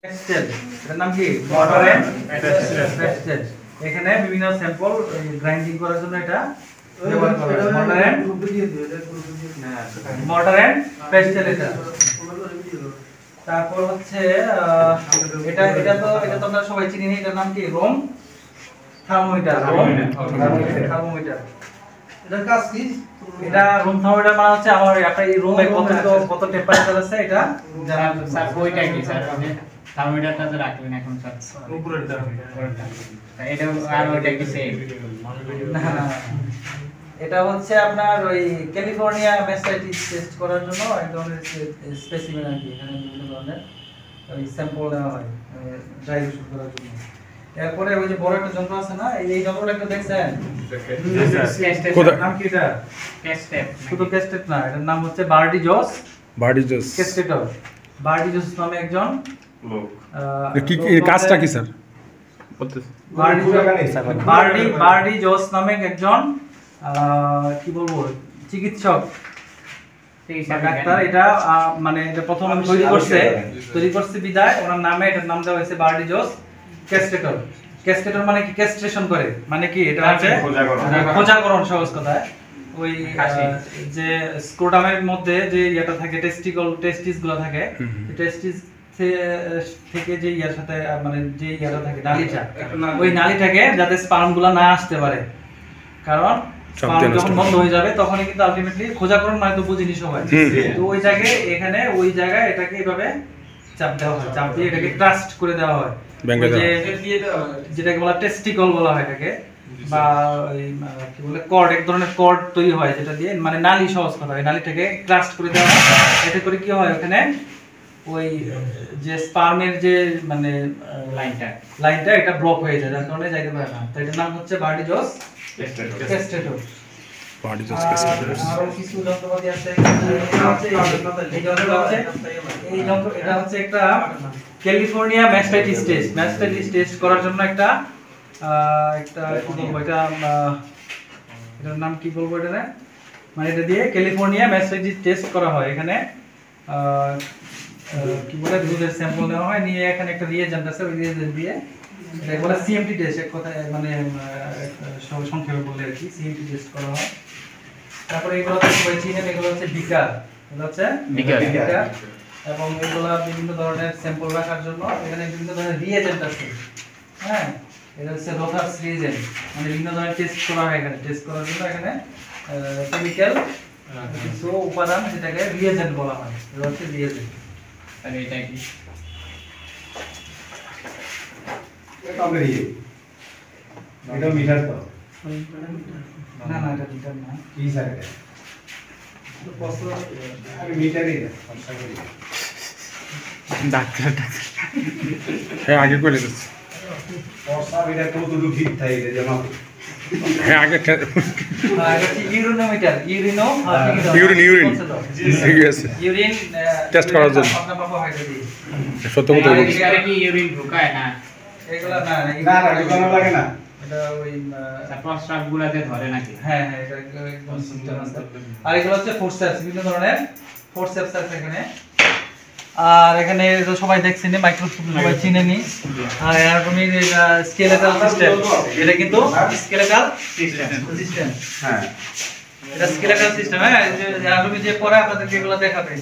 Pastel, এটার নাম কি? Mortar and pestle. এখানে বিভিন্ন স্যাম্পল গ্রাইন্ডিং করার জন্য এটা ব্যবহার করা হয়। মর্টার এন্ড পেস্টেল এটা। তারপর হচ্ছে এটা তো আমরা সবাই চিনি, এটার নাম কি? Rome thermometer. থার্মোমিটার এটার কাজ কি? এটা রুম থার্মোমিটার মানে হচ্ছে আমার আপনার এই রুমে কত টেম্পারেচার আছে এটা জানার জন্য। স্যার ওইটা কি স্যার? থার্মোমিটারটা তো রাখলেন এখন স্যার উপরেরটা। এটা আর ওইটা কি সেম? না, এটা হচ্ছে আপনার ওই ক্যালিফোর্নিয়া ম্যাস্টাইটিস টেস্ট করার জন্য এক ধরনের স্পেসিমেন আর কি। এখানে বিভিন্ন ধরনের ওই স্যাম্পল নেওয়া হয় ড্রাইভেশন করার জন্য। এরপরে ওই যে বড় একটা যন্ত্র আছে না, এই যন্ত্রটা একটু দেখছেন? নাম কি এটা? ক্যাস্টেপ। শুধু ক্যাস্টেপ না, এটার নাম হচ্ছে বার্ডিজোস ক্যাস্টেটর। বার্ডিজোস নামে একজন লোক। কাজটা কি স্যার? বার্ডিজোস নামে একজন কি বলবো চিকিৎসক ডাক্তার। এটা মানে এটা প্রথম তৈরি করছে বিদায় ওনার নামে এটার নাম দেওয়া হয়েছে বার্ডিজোস ক্যাস্টেটর। ক্যাস্টেটর মানে কি? ক্যাস্ট্রেশন করে মানে কি? এটা হচ্ছে খোঁজাকরণ সহজ কথায়। ওই যে স্ক্রোটামের মধ্যে যে ইয়াটা থাকে, টেস্টিস গুলো থাকে, টেস্টিস থেকে যে ইয়ার সাথে মানে যে ইয়াটা থাকে নালীটা, ওই নালীটাকে যাতে স্পার্ম গুলো না আসতে পারে। কারণ স্পার্ম যখন বন্ধ হয়ে যাবে তখনই কিন্তু আলটিমেটলি খোঁজাকরণ মানে তো বুঝিনি সবাই। তো ওই জায়গায় এটাকে এইভাবে চাপ দেওয়া হয়, চাপ দিয়ে এটাকে ট্রাস্ট করে দেওয়া হয়। যেটাকে বলা টেস্টিকল বলা হয় এটাকে, বা কি বলে কর্ড, এক ধরনের কর্ড তৈরি হয় যেটা দিয়ে মানে নালী, সহজ কথা, ওই নালীটাকে ট্রাস্ট করে দেওয়া হয়। এতে করে কি হয়, ওখানে ওই যে স্পার্মের যে মানে লাইনটা এটা ব্লক হয়ে যায়, যার কারণে যাইতে পারে না। তো এটার নাম হচ্ছে বার্ডিজোস ক্যাস্টেটর। আরো কিছু যন্ত্রপাতি আছে। এটা হচ্ছে একটা ক্যালিফোর্নিয়া ম্যাস্টাইটিস টেস্ট করার জন্য একটা কি বলবো এটা, এটার নাম কি বলবো এটা, মানে এটা দিয়ে ক্যালিফোর্নিয়া ম্যাস্টাইটিস টেস্ট করা হয়। এখানে কি বলে দুধের স্যাম্পল নেওয়া হয়, নিয়ে এখানে একটা রিয়েজেন্ট আছে, ওই রিয়েজেন্ট দিয়ে এটা বলে সিএমটি টেস্ট, এক কথায় মানে সংক্ষেপে বললে আর কি সিএমটি টেস্ট করা হয়। তারপরে এগুলো সবাই চিনেন, এগুলো হচ্ছে বিকার, এগুলো হচ্ছে বিকার, এবং এগুলো বিভিন্ন ধরনের স্যাম্পল রাখার জন্য এখানে বিভিন্ন ধরনের রিয়েজেন্ট আছে। হ্যাঁ, এটা হচ্ছে রোথার্স রিয়েজেন্ট, মানে বিভিন্ন ধরনের টেস্ট করা হয় এখানে। টেস্ট করার জন্য এখানে কেমিক্যাল কিছু উপাদান, যেটাকে রিয়েজেন্ট বলা হয়, এটা হচ্ছে রিয়েজেন্ট। আর এটা কি? এটা মিটার তো না, এটা মিটার না। কি স্যার এটা? আমি মিটারই না। ডাক্তার হ্যাঁ আগে করে দিচ্ছি। পয়সা এটা কতটুকু ঠিক থাকে জানো? হ্যাঁ আগে ইউরিনোমিটার, ইউরিন ঠিক আছে, ইউরিন টেস্ট করার জন্য। সত্য কথা বলছি। এটা কি ইউরিন ঢোকায় না? এগুলা না ঢোকানো লাগে না। এটা ওই প্রস্রাব গুলাতে ধরে নাকি? হ্যাঁ, এটা একদম সিস্টেম আছে। আর এগুলো হচ্ছে ফোর্সেপস, বিভিন্ন ধরনের ফোর্সেপস আছে এখানে। আর এখানে তো সবাই দেখছেন, মাইক্রোস্কোপ সবাই চিনেনি। আর এরকমই এটা স্কেলেটাল সিস্টেম, এটা কিন্তু স্কেলেটাল সিস্টেম। হ্যাঁ, এটা স্কেলেটাল সিস্টেম। হ্যাঁ, যে পরে আপনাদেরকে এগুলো দেখাবে।